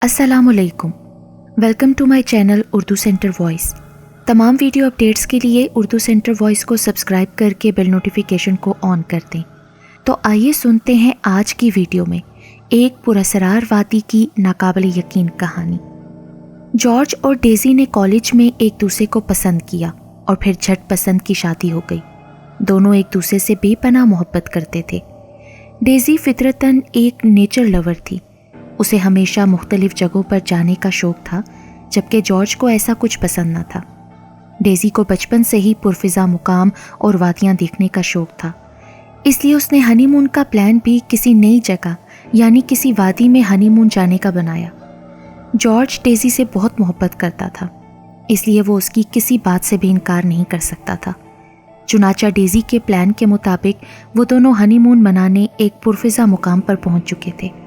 अस्सलामुअलैकुम, welcome to my channel Urdu centre voice. तमाम video updates के लिए उर्दू सेंटर वॉइस को सब्सक्राइब करके बेल नोटिफिकेशन को ऑन कर दें। तो आइए सुनते हैं आज की वीडियो में एक पुरअसरार वादी की नाकाबिल यकीन कहानी। जॉर्ज और डेज़ी ने कॉलेज में एक दूसरे को पसंद किया और फिर झट पसंद की शादी हो गई। दोनों एक दूसरे से बेपनाह मोहब्बत करते थे। डेज़ी फितरतन एक नेचर लवर थी। उसे हमेशा मुख्तलिफ जगहों पर जाने का शौक़ था, जबकि जॉर्ज को ऐसा कुछ पसंद न था। डेज़ी को बचपन से ही पुरफिज़ा मुकाम और वादियाँ देखने का शौक़ था, इसलिए उसने हनीमून का प्लान भी किसी नई जगह यानी किसी वादी में हनीमून जाने का बनाया। जॉर्ज डेज़ी से बहुत मोहब्बत करता था, इसलिए वो उसकी किसी बात से भी इनकार नहीं कर सकता था। चुनाचा डेज़ी के प्लान के मुताबिक वो दोनों हनीमून मनाने एक पुरफिज़ा मुकाम पर पहुँच चुके थे।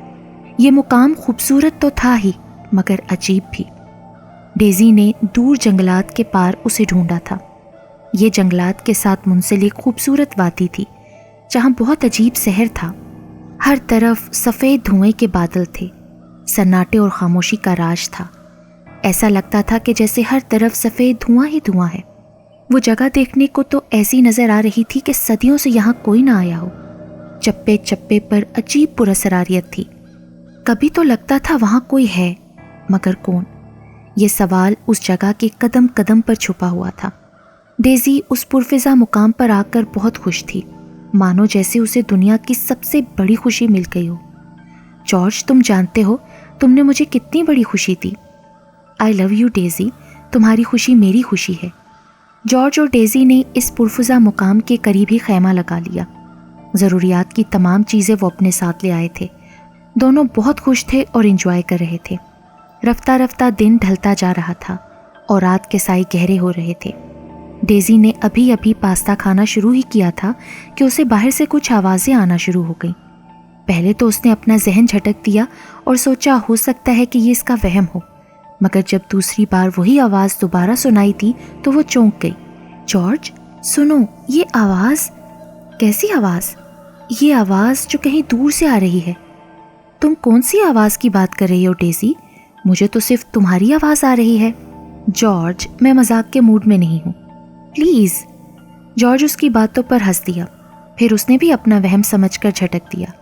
ये मुकाम खूबसूरत तो था ही, मगर अजीब भी। डेज़ी ने दूर जंगलात के पार उसे ढूंढा था। ये जंगलात के साथ मुंसलिक खूबसूरत वादी थी, जहाँ बहुत अजीब शहर था। हर तरफ सफ़ेद धुएं के बादल थे, सन्नाटे और खामोशी का राज था। ऐसा लगता था कि जैसे हर तरफ सफ़ेद धुआं ही धुआं है। वो जगह देखने को तो ऐसी नज़र आ रही थी कि सदियों से यहाँ कोई ना आया हो। चप्पे चप्पे पर अजीब पुरअसरारियत थी। कभी तो लगता था वहाँ कोई है, मगर कौन? ये सवाल उस जगह के कदम कदम पर छुपा हुआ था। डेज़ी उस पुरफिज़ा मुकाम पर आकर बहुत खुश थी, मानो जैसे उसे दुनिया की सबसे बड़ी खुशी मिल गई हो। जॉर्ज, तुम जानते हो तुमने मुझे कितनी बड़ी खुशी दी। आई लव यू डेज़ी, तुम्हारी खुशी मेरी खुशी है। जॉर्ज और डेज़ी ने इस पुरफिज़ा मुकाम के करीब ही खैमा लगा लिया। ज़रूरियात की तमाम चीज़ें वो अपने साथ ले आए थे। दोनों बहुत खुश थे और एंजॉय कर रहे थे। रफ्ता रफ्ता दिन ढलता जा रहा था और रात के साए गहरे हो रहे थे। डेज़ी ने अभी अभी पास्ता खाना शुरू ही किया था कि उसे बाहर से कुछ आवाज़ें आना शुरू हो गईं। पहले तो उसने अपना जहन झटक दिया और सोचा हो सकता है कि ये इसका वहम हो, मगर जब दूसरी बार वही आवाज़ दोबारा सुनाई दी तो वो चौंक गई। जॉर्ज, सुनो, ये आवाज़। कैसी आवाज़? ये आवाज़ जो कहीं दूर से आ रही है। तुम कौन सी आवाज़ की बात कर रही हो डेज़ी? मुझे तो सिर्फ तुम्हारी आवाज़ आ रही है। जॉर्ज, मैं मजाक के मूड में नहीं हूँ, प्लीज़। जॉर्ज उसकी बातों पर हंस दिया। फिर उसने भी अपना वहम समझकर झटक दिया।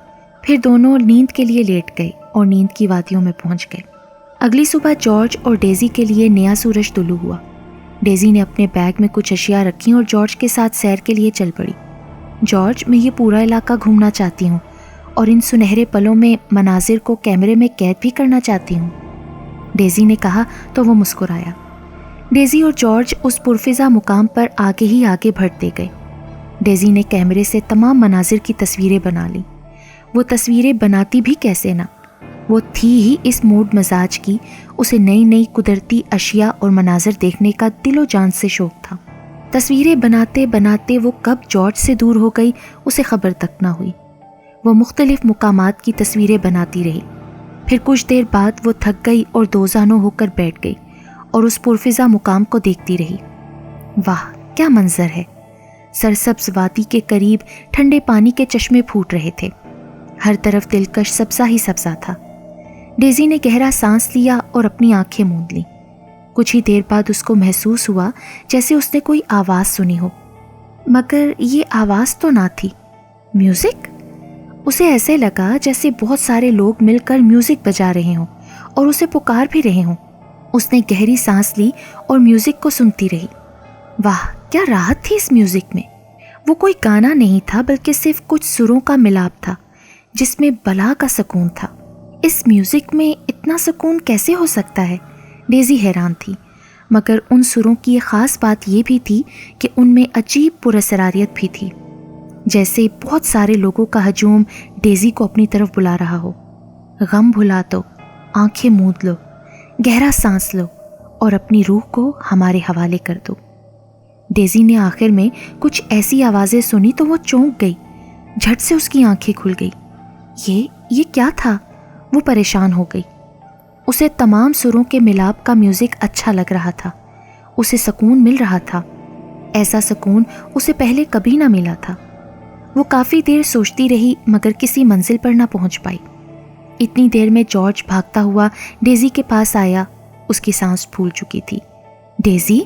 फिर दोनों नींद के लिए लेट गए और नींद की वादियों में पहुँच गए। अगली सुबह जॉर्ज और डेज़ी के लिए नया सूरज तुलू हुआ। डेज़ी ने अपने बैग में कुछ अशिया रखी और जॉर्ज के साथ सैर के लिए चल पड़ी। जॉर्ज, मैं ये पूरा इलाका घूमना चाहती हूँ और इन सुनहरे पलों में मनाजिर को कैमरे में कैद भी करना चाहती हूँ, डेज़ी ने कहा तो वो मुस्कुराया। डेज़ी और जॉर्ज उस पुरफिज़ा मुकाम पर आगे ही आगे बढ़ते गए। डेज़ी ने कैमरे से तमाम मनाजिर की तस्वीरें बना ली। वो तस्वीरें बनाती भी कैसे ना, वो थी ही इस मूड मजाज की। उसे नई नई कुदरती अशिया और मनाजिर देखने का दिलो जान से शौक़ था। तस्वीरें बनाते बनाते वो कब जॉर्ज से दूर हो गई उसे खबर तक ना हुई। वो मुख्तलिफ मुकामात की तस्वीरें बनाती रही। फिर कुछ देर बाद वो थक गई और दोजानो होकर बैठ गई और उस पुरफिज़ा मुकाम को देखती रही। वाह, क्या मंजर है! सरसब्ज़ वादी के करीब ठंडे पानी के चश्मे फूट रहे थे। हर तरफ दिलकश सब्ज़ा ही सब्ज़ा था। डेज़ी ने गहरा सांस लिया और अपनी आंखें मूंद लीं। कुछ ही देर बाद उसको महसूस हुआ जैसे उसने कोई आवाज़ सुनी हो, मगर ये आवाज़ तो ना थी। म्यूज़िक? उसे ऐसे लगा जैसे बहुत सारे लोग मिलकर म्यूज़िक बजा रहे हों और उसे पुकार भी रहे हों। उसने गहरी सांस ली और म्यूज़िक को सुनती रही। वाह, क्या राहत थी इस म्यूज़िक में! वो कोई गाना नहीं था, बल्कि सिर्फ कुछ सुरों का मिलाप था, जिसमें बला का सुकून था। इस म्यूज़िक में इतना सुकून कैसे हो सकता है? डेज़ी हैरान थी, मगर उन सुरों की एक ख़ास बात ये भी थी कि उनमें अजीब पुरअसरारियत भी थी, जैसे बहुत सारे लोगों का हजूम डेज़ी को अपनी तरफ बुला रहा हो। गम भुला दो, आंखें मूंद लो, गहरा सांस लो और अपनी रूह को हमारे हवाले कर दो। डेज़ी ने आखिर में कुछ ऐसी आवाज़ें सुनी तो वो चौंक गई। झट से उसकी आंखें खुल गई। ये क्या था? वो परेशान हो गई। उसे तमाम सुरों के मिलाप का म्यूज़िक अच्छा लग रहा था। उसे सुकून मिल रहा था। ऐसा सुकून उसे पहले कभी ना मिला था। वो काफ़ी देर सोचती रही, मगर किसी मंजिल पर ना पहुंच पाई। इतनी देर में जॉर्ज भागता हुआ डेज़ी के पास आया। उसकी सांस फूल चुकी थी। डेज़ी?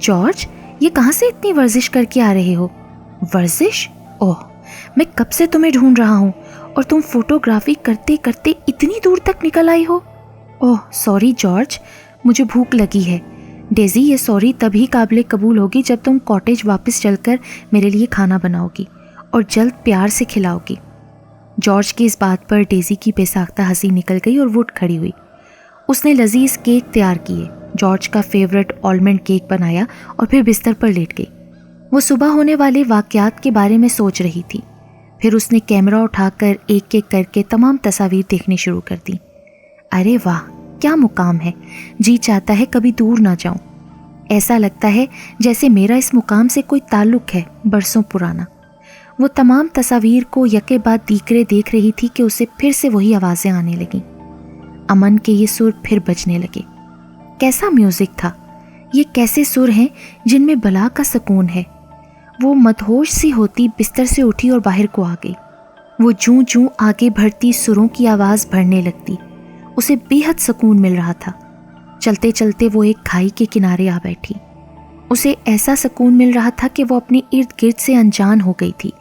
जॉर्ज, ये कहाँ से इतनी वर्जिश करके आ रहे हो? वर्जिश? ओह, मैं कब से तुम्हें ढूंढ रहा हूँ और तुम फोटोग्राफी करते करते इतनी दूर तक निकल आई हो। ओह सॉरी जॉर्ज, मुझे भूख लगी है। डेज़ी, ये सॉरी तभी काबिले कबूल होगी जब तुम कॉटेज वापस चलकर मेरे लिए खाना बनाओगी और जल्द प्यार से खिलाओगी। जॉर्ज की इस बात पर डेज़ी की बेसाख्ता हंसी निकल गई और वो उठ खड़ी हुई। उसने लजीज केक तैयार किए, जॉर्ज का फेवरेट आलमंड केक बनाया और फिर बिस्तर पर लेट गई। वो सुबह होने वाले वाक़यात के बारे में सोच रही थी। फिर उसने कैमरा उठाकर एक एक करके तमाम तस्वीर देखनी शुरू कर दी। अरे वाह, क्या मुकाम है। जी चाहता है कभी दूर ना जाऊं। ऐसा लगता है जैसे मेरा इस मुकाम से कोई ताल्लुक है, बरसों पुराना। वो तमाम तस्वीर को यके बाद दीकरे देख रही थी कि उसे फिर से वही आवाज़ें आने लगीं। अमन के ये सुर फिर बजने लगे। कैसा म्यूज़िक था। ये कैसे सुर हैं जिनमें बला का सुकून है। वो मदहोश सी होती बिस्तर से उठी और बाहर को आ गई। वो जूं जूं आगे बढ़ती सुरों की आवाज़ बढ़ने लगती। उसे बेहद सुकून मिल रहा था। चलते चलते वो एक खाई के किनारे आ बैठी। उसे ऐसा सुकून मिल रहा था कि वो अपने इर्द गिर्द से अनजान हो गई थी।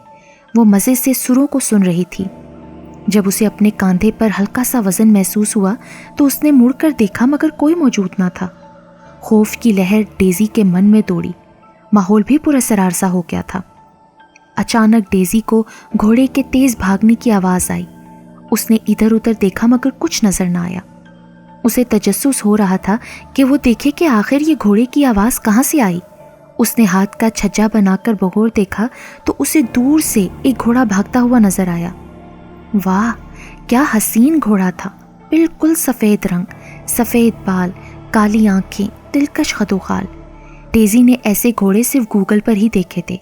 वो मज़े से सुरों को सुन रही थी। जब उसे अपने कांधे पर हल्का सा वज़न महसूस हुआ तो उसने मुड़कर देखा, मगर कोई मौजूद ना था। खौफ की लहर डेज़ी के मन में दौड़ी। माहौल भी पुरअसरार सा हो गया था। अचानक डेज़ी को घोड़े के तेज़ भागने की आवाज़ आई। उसने इधर उधर देखा मगर कुछ नज़र ना आया। उसे तजस्सुस हो रहा था कि वो देखे कि आखिर ये घोड़े की आवाज़ कहाँ से आई। उसने हाथ का छज्जा बनाकर बगौर देखा तो उसे दूर से एक घोड़ा भागता हुआ नजर आया। वाह, क्या हसीन घोड़ा था। बिल्कुल सफ़ेद रंग, सफ़ेद बाल, काली आंखें, दिलकश खदोखाल। डेज़ी ने ऐसे घोड़े सिर्फ गूगल पर ही देखे थे।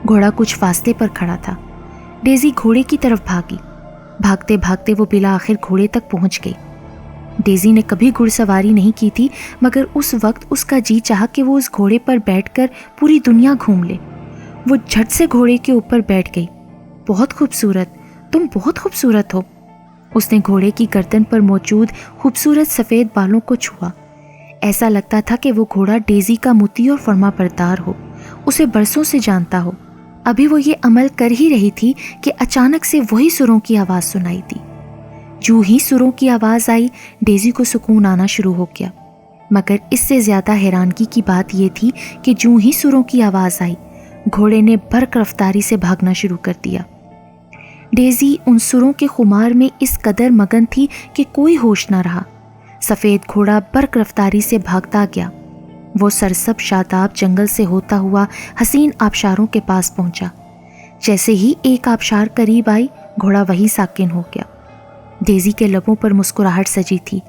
घोड़ा कुछ फासले पर खड़ा था। डेज़ी घोड़े की तरफ भागी। भागते भागते वो बिला आखिर घोड़े तक पहुंच गई। डेज़ी ने कभी घुड़सवारी नहीं की थी, मगर उस वक्त उसका जी चाहा कि वो उस घोड़े पर बैठकर पूरी दुनिया घूम ले। वो झट से घोड़े के ऊपर बैठ गई। बहुत खूबसूरत, तुम बहुत खूबसूरत हो। उसने घोड़े की गर्दन पर मौजूद खूबसूरत सफ़ेद बालों को छुआ। ऐसा लगता था कि वो घोड़ा डेज़ी का मुती और फर्माबरदार हो, उसे बरसों से जानता हो। अभी वो ये अमल कर ही रही थी कि अचानक से वही सुरों की आवाज़ सुनाई दी। जो ही सुरों की आवाज़ आई, डेज़ी को सुकून आना शुरू हो गया। मगर इससे ज़्यादा हैरानगी की बात यह थी कि जो ही सुरों की आवाज़ आई, घोड़े ने बर्क रफ्तारी से भागना शुरू कर दिया। डेज़ी उन सुरों के खुमार में इस कदर मगन थी कि कोई होश ना रहा। सफ़ेद घोड़ा बर्क रफ्तारी से भागता गया। वो सरसब शादाब जंगल से होता हुआ हसीन आबशारों के पास पहुंचा। जैसे ही एक आबशार करीब आई, घोड़ा वहीं साकिन हो गया। डेज़ी के लबों पर मुस्कुराहट सजी थी।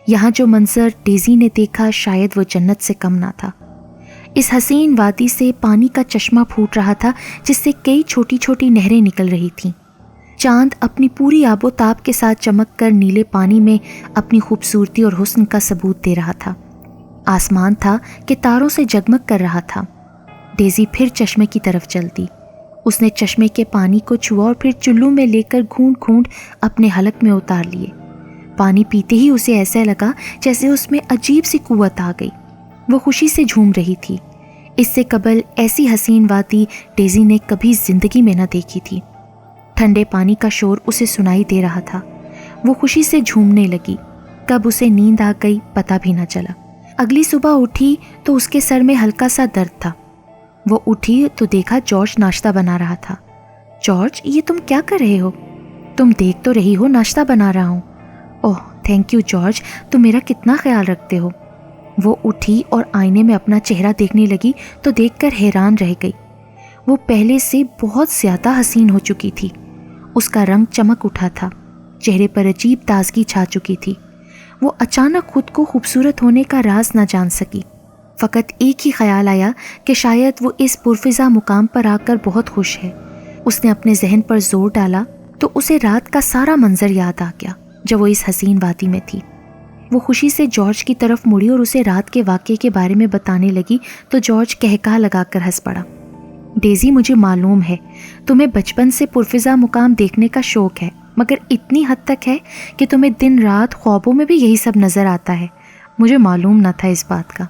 यहाँ जो मंजर डेज़ी ने देखा, शायद वो जन्नत से कम ना था। इस हसीन वादी से पानी का चश्मा फूट रहा था, जिससे कई छोटी छोटी नहरें निकल रही थीं। चांद अपनी पूरी आबोताब के साथ चमक कर नीले पानी में अपनी खूबसूरती और हुस्न का सबूत दे रहा था। आसमान था कि तारों से जगमग कर रहा था। डेज़ी फिर चश्मे की तरफ चल दी। उसने चश्मे के पानी को छुआ और फिर चुल्लू में लेकर घूंट घूंट अपने हलक में उतार लिए। पानी पीते ही उसे ऐसा लगा जैसे उसमें अजीब सी कुव्वत आ गई। वो खुशी से झूम रही थी। इससे कबल ऐसी हसीन वादी डेज़ी ने कभी जिंदगी में न देखी थी। ठंडे पानी का शोर उसे सुनाई दे रहा था। वो खुशी से झूमने लगी। कब उसे नींद आ गई पता भी न चला। अगली सुबह उठी तो उसके सर में हल्का सा दर्द था। वो उठी तो देखा जॉर्ज नाश्ता बना रहा था। जॉर्ज, ये तुम क्या कर रहे हो? तुम देख तो रही हो नाश्ता बना रहा हूँ। ओह थैंक यू जॉर्ज, तुम मेरा कितना ख्याल रखते हो। वो उठी और आईने में अपना चेहरा देखने लगी तो देखकर हैरान रह गई। वो पहले से बहुत ज़्यादा हसीन हो चुकी थी। उसका रंग चमक उठा था। चेहरे पर अजीब ताजगी छा चुकी थी। वो अचानक खुद को खूबसूरत होने का राज न जान सकी। फ़कत एक ही ख्याल आया कि शायद वो इस पुरफिज़ा मुकाम पर आकर बहुत खुश है। उसने अपने जहन पर जोर डाला तो उसे रात का सारा मंजर याद आ गया जब वो इस हसीन वादी में थी। वो खुशी से जॉर्ज की तरफ मुड़ी और उसे रात के वाक़े के बारे में बताने लगी तो जॉर्ज कहका लगाकर हंस पड़ा। डेज़ी, मुझे मालूम है तुम्हें बचपन से पुरफिज़ा मुकाम देखने का शौक़ है। مگر اتنی حد تک ہے کہ تمہیں دن رات خوابوں میں بھی یہی سب نظر آتا ہے. مجھے معلوم نہ تھا اس بات کا.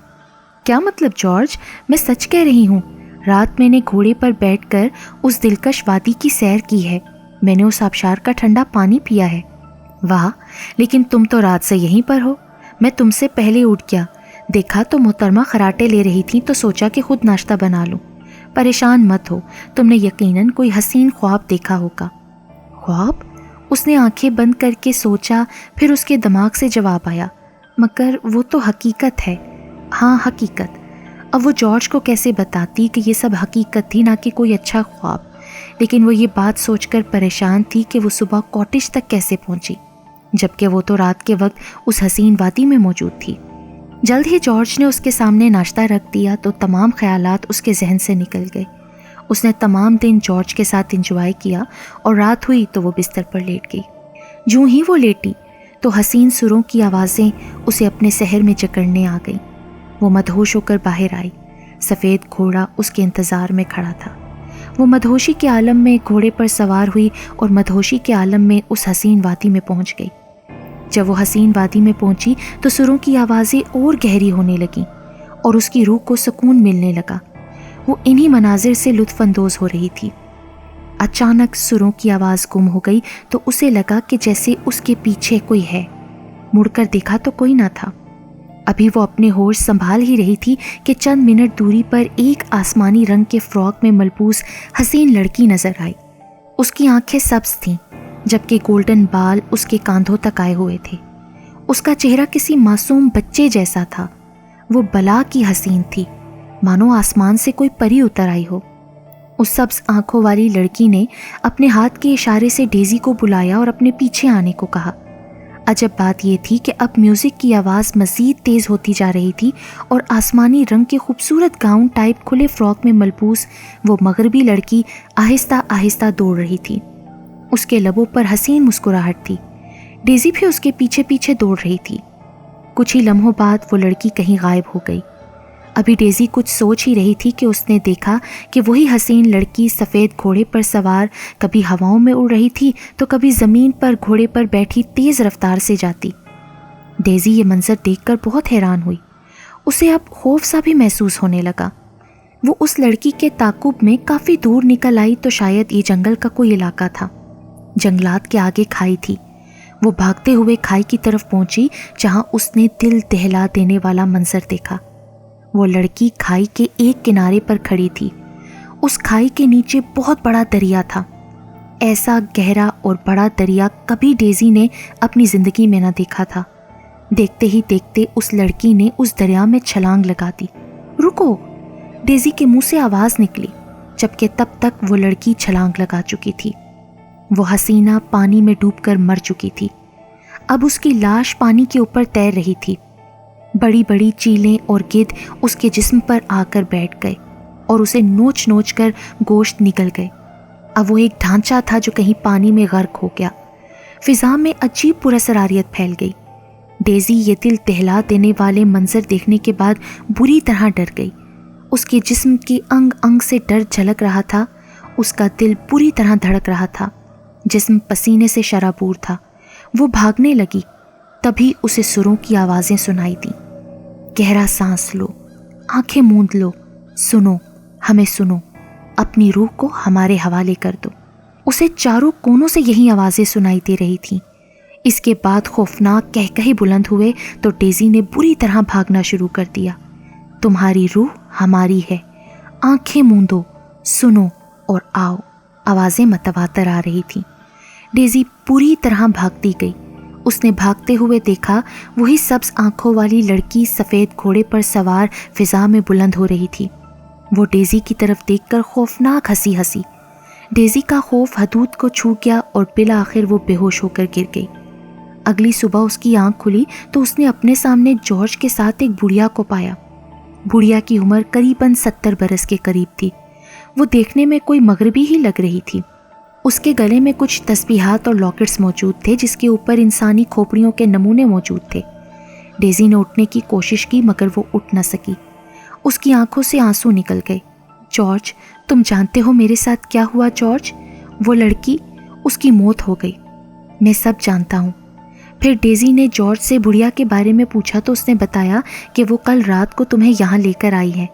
کیا مطلب جارج؟ میں سچ کہہ رہی ہوں. رات میں نے گھوڑے پر بیٹھ کر اس دلکش وادی کی سیر کی ہے. میں نے اس آبشار کا ٹھنڈا پانی پیا ہے. واہ، لیکن تم تو رات سے یہیں پر ہو. میں تم سے پہلے اٹھ گیا. دیکھا تو محترمہ خراٹے لے رہی تھیں تو سوچا کہ خود ناشتہ بنا لوں. پریشان مت ہو، تم نے یقیناً کوئی حسین خواب دیکھا ہوگا. خواب؟ اس نے آنکھیں بند کر کے سوچا، پھر اس کے دماغ سے جواب آیا، مگر وہ تو حقیقت ہے. ہاں حقیقت. اب وہ جارج کو کیسے بتاتی کہ یہ سب حقیقت تھی نہ کہ کوئی اچھا خواب. لیکن وہ یہ بات سوچ کر پریشان تھی کہ وہ صبح کاٹیج تک کیسے پہنچی، جبکہ وہ تو رات کے وقت اس حسین وادی میں موجود تھی. جلد ہی جارج نے اس کے سامنے ناشتہ رکھ دیا تو تمام خیالات اس کے ذہن سے نکل گئے. اس نے تمام دن جارج کے ساتھ انجوائے کیا اور رات ہوئی تو وہ بستر پر لیٹ گئی. جوں ہی وہ لیٹی تو حسین سروں کی آوازیں اسے اپنے سحر میں جکڑنے آ گئیں. وہ مدہوش ہو کر باہر آئی. سفید گھوڑا اس کے انتظار میں کھڑا تھا. وہ مدہوشی کے عالم میں گھوڑے پر سوار ہوئی اور مدہوشی کے عالم میں اس حسین وادی میں پہنچ گئی. جب وہ حسین وادی میں پہنچی تو سروں کی آوازیں اور گہری ہونے لگیں اور اس کی روح کو سکون ملنے لگا. وہ انہی مناظر سے لطف اندوز ہو رہی تھی. اچانک سروں کی آواز گم ہو گئی تو اسے لگا کہ جیسے اس کے پیچھے کوئی ہے. مڑ کر دیکھا تو کوئی نہ تھا. ابھی وہ اپنے ہوش سنبھال ہی رہی تھی کہ چند منٹ دوری پر ایک آسمانی رنگ کے فراک میں ملبوس حسین لڑکی نظر آئی. اس کی آنکھیں سبز تھیں جبکہ گولڈن بال اس کے کاندھوں تک آئے ہوئے تھے. اس کا چہرہ کسی معصوم بچے جیسا تھا. وہ بلا کی حسین تھی، مانو آسمان سے کوئی پری اتر آئی ہو. اس سبز آنکھوں والی لڑکی نے اپنے ہاتھ کے اشارے سے ڈیزی کو بلایا اور اپنے پیچھے آنے کو کہا. عجب بات یہ تھی کہ اب میوزک کی آواز مزید تیز ہوتی جا رہی تھی اور آسمانی رنگ کے خوبصورت گاؤن ٹائپ کھلے فراک میں ملبوس وہ مغربی لڑکی آہستہ آہستہ دوڑ رہی تھی. اس کے لبوں پر حسین مسکراہٹ تھی. ڈیزی بھی اس کے پیچھے پیچھے دوڑ رہی تھی. کچھ ہی لمحوں بعد وہ لڑکی کہیں غائب ہو گئی. ابھی ڈیزی کچھ سوچ ہی رہی تھی کہ اس نے دیکھا کہ وہی حسین لڑکی سفید گھوڑے پر سوار کبھی ہواؤں میں اڑ رہی تھی تو کبھی زمین پر گھوڑے پر بیٹھی تیز رفتار سے جاتی. ڈیزی یہ منظر دیکھ کر بہت حیران ہوئی. اسے اب خوف سا بھی محسوس ہونے لگا. وہ اس لڑکی کے تعاقب میں کافی دور نکل آئی تو شاید یہ جنگل کا کوئی علاقہ تھا. جنگلات کے آگے کھائی تھی. وہ بھاگتے ہوئے کھائی کی طرف پہنچی جہاں اس نے دل دہلا دینے والا منظر دیکھا. وہ لڑکی کھائی کے ایک کنارے پر کھڑی تھی. اس کھائی کے نیچے بہت بڑا دریا تھا. ایسا گہرا اور بڑا دریا کبھی ڈیزی نے اپنی زندگی میں نہ دیکھا تھا. دیکھتے ہی دیکھتے اس لڑکی نے اس دریا میں چھلانگ لگا دی. رکو! ڈیزی کے منہ سے آواز نکلی، جبکہ تب تک وہ لڑکی چھلانگ لگا چکی تھی. وہ حسینہ پانی میں ڈوب کر مر چکی تھی. اب اس کی لاش پانی کے اوپر تیر رہی تھی. بڑی بڑی چیلیں اور گدھ اس کے جسم پر آ کر بیٹھ گئے اور اسے نوچ نوچ کر گوشت نکل گئے. اب وہ ایک ڈھانچہ تھا جو کہیں پانی میں غرق ہو گیا. فضا میں عجیب پراسراریت پھیل گئی. ڈیزی یہ دل دہلا دینے والے منظر دیکھنے کے بعد بری طرح ڈر گئی. اس کے جسم کی انگ انگ سے ڈر جھلک رہا تھا. اس کا دل بری طرح دھڑک رہا تھا. جسم پسینے سے شرابور تھا. وہ بھاگنے لگی. تبھی اسے سروں کی آوازیں سنائی دیں. گہرا سانس لو، آنکھیں موند لو، سنو، ہمیں سنو، اپنی روح کو ہمارے حوالے کر دو. اسے چاروں کونوں سے یہی آوازیں سنائی دے رہی تھیں. اس کے بعد خوفناک کہکہے بلند ہوئے تو ڈیزی نے بری طرح بھاگنا شروع کر دیا. تمہاری روح ہماری ہے، آنکھیں موندو، سنو اور آؤ. آوازیں متواتر آ رہی تھیں. ڈیزی پوری طرح بھاگتی گئی. اس نے بھاگتے ہوئے دیکھا وہی سبز آنکھوں والی لڑکی سفید گھوڑے پر سوار فضا میں بلند ہو رہی تھی. وہ ڈیزی کی طرف دیکھ کر خوفناک ہنسی. ڈیزی کا خوف حدود کو چھو گیا اور بالآخر وہ بے ہوش ہو کر گر گئی. اگلی صبح اس کی آنکھ کھلی تو اس نے اپنے سامنے جارج کے ساتھ ایک بڑھیا کو پایا. بڑھیا کی عمر قریباً 70 برس کے قریب تھی. وہ دیکھنے میں کوئی مغربی ہی لگ رہی تھی. اس کے گلے میں کچھ تسبیحات اور لاکٹس موجود تھے جس کے اوپر انسانی کھوپڑیوں کے نمونے موجود تھے. ڈیزی نے اٹھنے کی کوشش کی مگر وہ اٹھ نہ سکی. اس کی آنکھوں سے آنسو نکل گئے. جارج، تم جانتے ہو میرے ساتھ کیا ہوا جارج؟ وہ لڑکی، اس کی موت ہو گئی. मैं सब जानता हूँ। फिर डेज़ी ने जॉर्ज से बुढ़िया के बारे में पूछा तो उसने बताया कि वो कल रात को तुम्हें यहाँ लेकर आई है।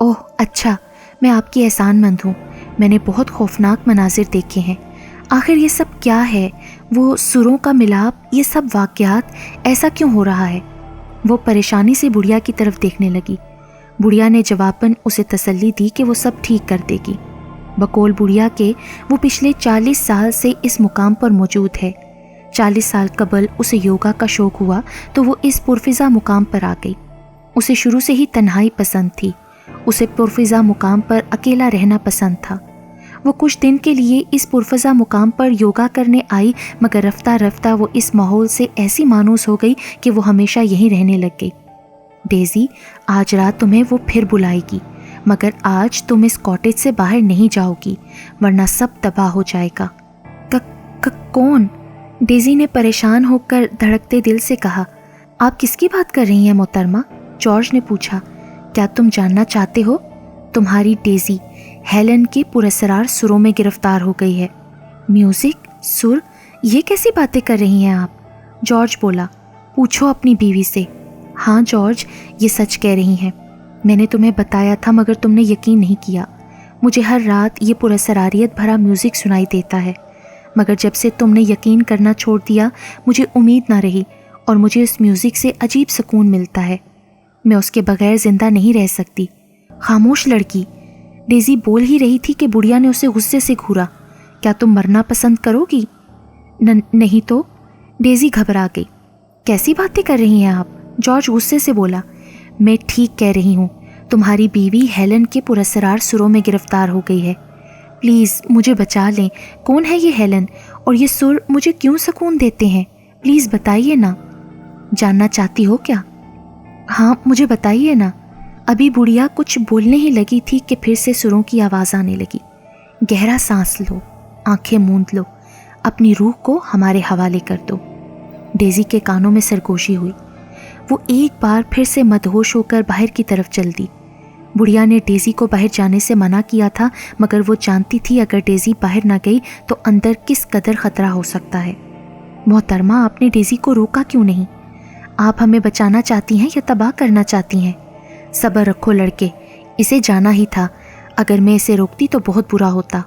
ओह अच्छा, मैं आपकी एहसानमंद हूँ। मैंने बहुत खौफनाक मनाजिर देखे हैं। आखिर ये सब क्या है? वो सुरों का मिलाप, ये सब वाक़यात, ऐसा क्यों हो रहा है? वो परेशानी से बुढ़िया की तरफ देखने लगी। बुढ़िया ने जवाबन उसे तसल्ली दी कि वो सब ठीक कर देगी। बकौल बुढ़िया के वो पिछले 40 साल से इस मुकाम पर मौजूद है। 40 साल कबल उसे योगा का शौक़ हुआ तो वो इस पुरफिज़ा मुकाम पर आ गई। उसे शुरू से ही तन्हाई पसंद थी। उसे पुरफिज़ा मुकाम पर अकेला रहना पसंद था। वो कुछ दिन के लिए इस पुरफिज़ा मुकाम पर योगा करने आई, मगर रफ्ता रफ्ता वो इस माहौल से ऐसी मानूस हो गई कि वो हमेशा यहीं रहने लग गई। डेज़ी, आज रात तुम्हें वो फिर बुलाएगी, मगर आज तुम इस कॉटेज से बाहर नहीं जाओगी, वरना सब तबाह हो जाएगा। कौन? डेज़ी ने परेशान होकर धड़कते दिल से कहा। आप किसकी बात कर रही हैं मोहतरमा? जॉर्ज ने पूछा। क्या तुम जानना चाहते हो? तुम्हारी डेज़ी हेलन के पुरस्कार सुरों में गिरफ्तार हो गई है। म्यूज़िक, सुर, ये कैसी बातें कर रही हैं आप? जॉर्ज बोला। पूछो अपनी बीवी से। हाँ जॉर्ज, ये सच कह रही हैं। मैंने तुम्हें बताया था मगर तुमने यकीन नहीं किया। मुझे हर रात ये पुरस्कारियत भरा म्यूज़िक सुनाई देता है, मगर जब से तुमने यकीन करना छोड़ दिया मुझे उम्मीद ना रही और मुझे उस म्यूज़िक से अजीब सुकून मिलता है। मैं उसके बगैर ज़िंदा नहीं रह सकती। खामोश लड़की, डेज़ी बोल ही रही थी कि बुढ़िया ने उसे गुस्से से घूरा। क्या तुम मरना पसंद करोगी? नहीं तो। डेज़ी घबरा गई। कैसी बातें कर रही हैं आप? जॉर्ज गुस्से से बोला। मैं ठीक कह रही हूँ। तुम्हारी बीवी हेलन के पुरस्कार सुरों में गिरफ्तार हो गई है। प्लीज़ मुझे बचा लें। कौन है ये हेलन और ये सुर मुझे क्यों सुकून देते हैं? प्लीज़ बताइए ना। जानना चाहती हो क्या? हाँ, मुझे बताइए ना। अभी बुढ़िया कुछ बोलने ही लगी थी कि फिर से सुरों की आवाज़ आने लगी। गहरा सांस लो, आंखें मूंद लो, अपनी रूह को हमारे हवाले कर दो। डेज़ी के कानों में सरगोशी हुई। वो एक बार फिर से मदहोश होकर बाहर की तरफ चल दी। बुढ़िया ने डेज़ी को बाहर जाने से मना किया था, मगर वो जानती थी अगर डेज़ी बाहर ना गई तो अंदर किस कदर ख़तरा हो सकता है। मोहतरमा, आपने डेज़ी को रोका क्यों नहीं? आप हमें बचाना चाहती हैं या तबाह करना चाहती हैं? सब्र रखो लड़के, इसे जाना ही था। अगर मैं इसे रोकती तो बहुत बुरा होता।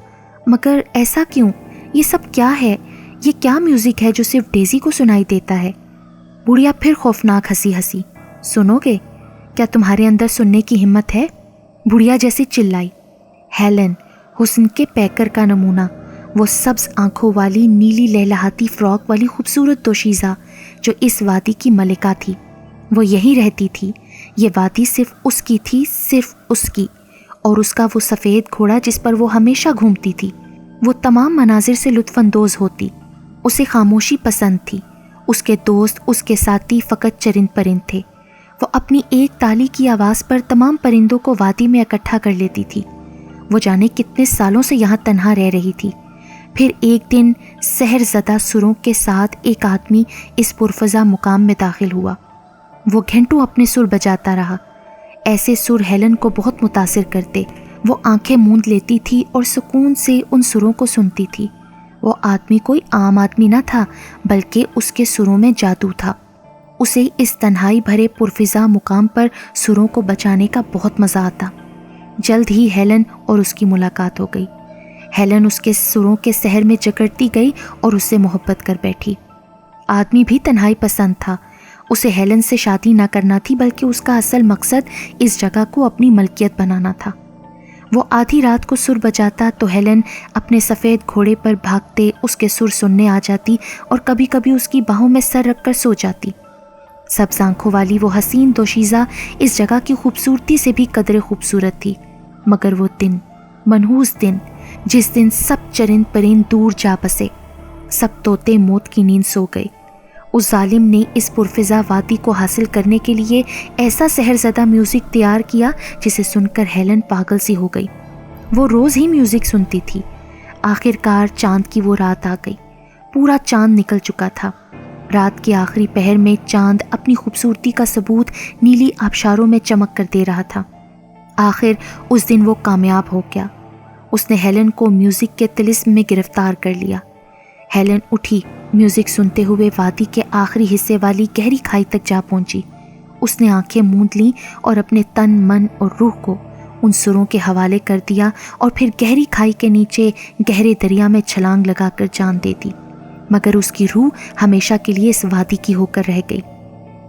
मगर ऐसा क्यों? ये सब क्या है? ये क्या म्यूज़िक है जो सिर्फ डेज़ी को सुनाई देता है? बुढ़िया फिर खौफनाक हंसी हंसी। सुनोगे? क्या तुम्हारे अंदर सुनने की हिम्मत है? बुढ़िया जैसी चिल्लाई। हेलन, हुस्न के पैकर का नमूना, वो सब्ज आंखों वाली नीली लहलहाती फ्रॉक वाली खूबसूरत दोशीज़ा जो इस वादी की मलिका थी। वो यहीं रहती थी। ये वादी सिर्फ उसकी थी, सिर्फ उसकी। और उसका वो सफ़ेद घोड़ा जिस पर वो हमेशा घूमती थी। वो तमाम मनाजिर से लुत्फ़अंदोज़ होती। उसे खामोशी पसंद थी। उसके दोस्त, उसके साथी फ़कत चरिंद परिंद थे। वो अपनी एक ताली की आवाज़ पर तमाम परिंदों को वादी में इकट्ठा कर लेती थी। वो जाने कितने सालों से यहाँ तन्हा रह रही थी। फिर एक दिन सहरज़दा सुरों के साथ एक आदमी इस पुरफ़ज़ा मुकाम में दाखिल हुआ। वो घंटों अपने सुर बजाता रहा। ऐसे सुर हेलन को बहुत मुतासिर करते। वो आंखें मूंद लेती थी और सुकून से उन सुरों को सुनती थी। वो आदमी कोई आम आदमी न था, बल्कि उसके सुरों में जादू था। उसे इस तन्हाई भरे पुरफ़िज़ा मुकाम पर सुरों को बचाने का बहुत मज़ा आता। जल्द ही हेलन और उसकी मुलाकात हो गई। हेलन उसके सुरों के सहर में जकड़ती गई और उससे मोहब्बत कर बैठी। आदमी भी तन्हाई पसंद था। उसे हेलन से शादी ना करना थी, बल्कि उसका असल मकसद इस जगह को अपनी मलकियत बनाना था। वो आधी रात को सुर बजाता तो हेलन अपने सफ़ेद घोड़े पर भागते उसके सुर सुनने आ जाती और कभी कभी उसकी बाहों में सर रखकर सो जाती। सब्ज़ आंखों वाली वो हसीन दोशीज़ा इस जगह की खूबसूरती से भी कदरे खूबसूरत थी। मगर वो दिन, मनहूस दिन, जिस दिन सब चरिंद परिंद दूर जा बसे, सब तोते मौत की नींद सो गए। उस जालिम ने इस पुरफ़िज़ा वादी को हासिल करने के लिए ऐसा सहरज़दा म्यूज़िक तैयार किया जिसे सुनकर हेलन पागल सी हो गई। वो रोज़ ही म्यूज़िक सुनती थी। आखिरकार चाँद की वो रात आ गई। पूरा चाँद निकल चुका था। रात के आखिरी पहर में चाँद अपनी खूबसूरती का सबूत नीली आबशारों में चमक कर दे रहा था। आखिर उस दिन वो कामयाब हो गया। उसने हेलन को म्यूज़िक के तिलिस्म में गिरफ्तार कर लिया। हेलन उठी म्यूजिक सुनते हुए वादी के आखिरी हिस्से वाली गहरी खाई तक जा पहुंची। उसने आंखें मूंद लीं और अपने तन, मन और रूह को उन सुरों के हवाले कर दिया और फिर गहरी खाई के नीचे गहरे दरिया में छलांग लगाकर जान दे दी। मगर उसकी रूह हमेशा के लिए इस वादी की होकर रह गई।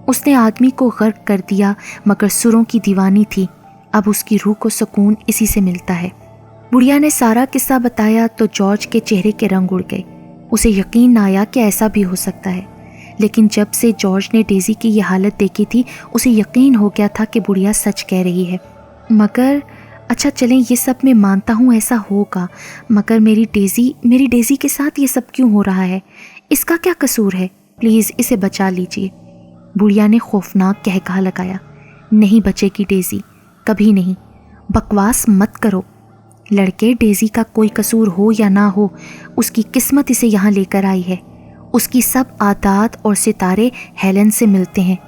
उसने आदमी को गर्क कर दिया मगर सुरों की दीवानी थी। अब उसकी रूह को सुकून इसी से मिलता है। बुढ़िया ने सारा किस्सा बताया तो जॉर्ज के चेहरे के रंग उड़ गए। उसे यकीन न आया कि ऐसा भी हो सकता है, लेकिन जब से जॉर्ज ने डेज़ी की ये हालत देखी थी उसे यकीन हो गया था कि बुढ़िया सच कह रही है। मगर अच्छा चलें, ये सब मैं मानता हूँ ऐसा होगा, मगर मेरी डेज़ी के साथ ये सब क्यों हो रहा है? इसका क्या कसूर है? प्लीज़ इसे बचा लीजिए। बुढ़िया ने खौफनाक कहका लगाया। नहीं बचेगी डेज़ी, कभी नहीं। बकवास मत करो लड़के, डेज़ी का कोई कसूर हो या ना हो, उसकी किस्मत इसे यहाँ लेकर आई है। उसकी सब आदात और सितारे हेलन से मिलते हैं।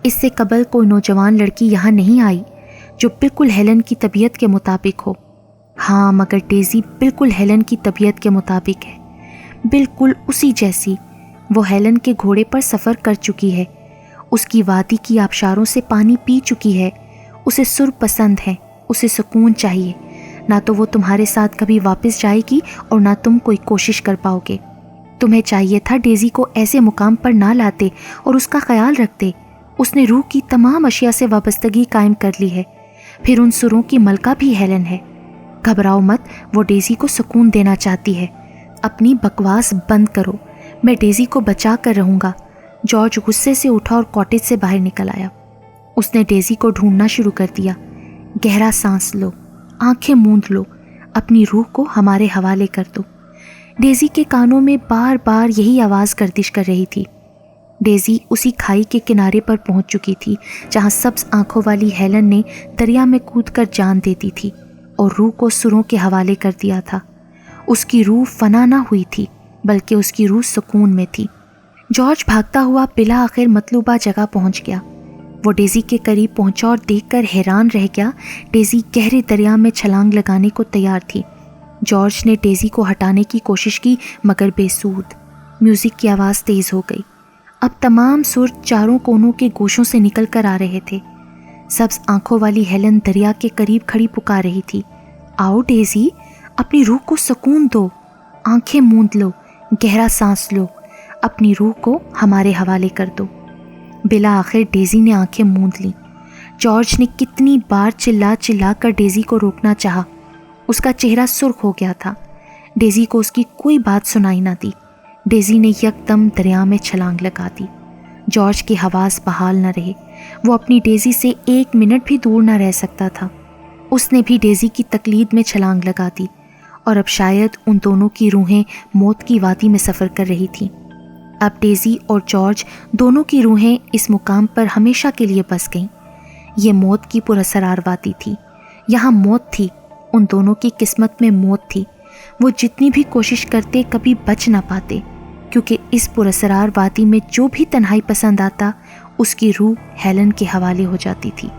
इससे कबल कोई नौजवान लड़की यहाँ नहीं आई जो बिल्कुल हेलन की तबीयत के मुताबिक हो। हाँ, मगर डेज़ी बिल्कुल हेलन की तबीयत के मुताबिक है, बिल्कुल उसी जैसी। वो हेलन के घोड़े पर सफ़र कर चुकी है, उसकी वादी की आबशारों से पानी पी चुकी है। उसे सुर पसंद है, उसे सुकून चाहिए। ना तो वो तुम्हारे साथ कभी वापस जाएगी और ना तुम कोई कोशिश कर पाओगे। तुम्हें चाहिए था डेज़ी को ऐसे मुकाम पर ना लाते और उसका ख्याल रखते। उसने रूह की तमाम अशिया से वाबस्तगी कायम कर ली है। फिर उन सुरों की मलका भी हेलन है। घबराओ मत, वो डेज़ी को सुकून देना चाहती है। अपनी बकवास बंद करो, मैं डेज़ी को बचा कर रहूँगा। जॉर्ज गुस्से से उठा और कॉटेज से बाहर निकल आया। उसने डेज़ी को ढूंढना शुरू कर दिया। गहरा सांस लो, आंखें मूंद लो, अपनी रूह को हमारे हवाले कर दो। डेज़ी के कानों में बार बार यही आवाज़ गर्दिश कर रही थी। डेज़ी उसी खाई के किनारे पर पहुंच चुकी थी जहां सब्ज आंखों वाली हेलन ने दरिया में कूदकर जान दे दी थी और रूह को सुरों के हवाले कर दिया था। उसकी रूह फना ना हुई थी, बल्कि उसकी रूह सुकून में थी। जॉर्ज भागता हुआ बिला आखिर मतलूबा जगह पहुंच गया। वो डेज़ी के करीब पहुंचा और देखकर हैरान रह गया। डेज़ी गहरे दरिया में छलांग लगाने को तैयार थी। जॉर्ज ने डेज़ी को हटाने की कोशिश की मगर बेसूद। म्यूज़िक की आवाज़ तेज़ हो गई। अब तमाम सुर चारों कोनों के गोशों से निकल कर आ रहे थे। सब्ज आंखों वाली हेलन दरिया के करीब खड़ी पुकार रही थी, आओ डेज़ी, अपनी रूह को सुकून दो, आंखें मूंद लो, गहरा सांस लो, अपनी रूह को हमारे हवाले कर दो। बिला आखिर डेज़ी ने आंखें मूंद लीं। जॉर्ज ने कितनी बार चिल्ला चिल्ला कर डेज़ी को रोकना चाहा। उसका चेहरा सुर्ख हो गया था। डेज़ी को उसकी कोई बात सुनाई ना दी। डेज़ी ने यकदम दरिया में छलांग लगा दी। जॉर्ज की हवास बहाल न रहे। वो अपनी डेज़ी से 1 मिनट भी दूर न रह सकता था। उसने भी डेज़ी की तकलीद में छलांग लगा दी और अब शायद उन दोनों की रूहें मौत की वादी में सफ़र कर रही थीं। अब डेज़ी और जॉर्ज दोनों की रूहें इस मुकाम पर हमेशा के लिए बस गईं। ये मौत की पुरअसरार वादी थी। यहाँ मौत थी, उन दोनों की किस्मत में मौत थी। वो जितनी भी कोशिश करते कभी बच ना पाते, क्योंकि इस पुरअसरार वादी में जो भी तन्हाई पसंद आता उसकी रूह हेलन के हवाले हो जाती थी।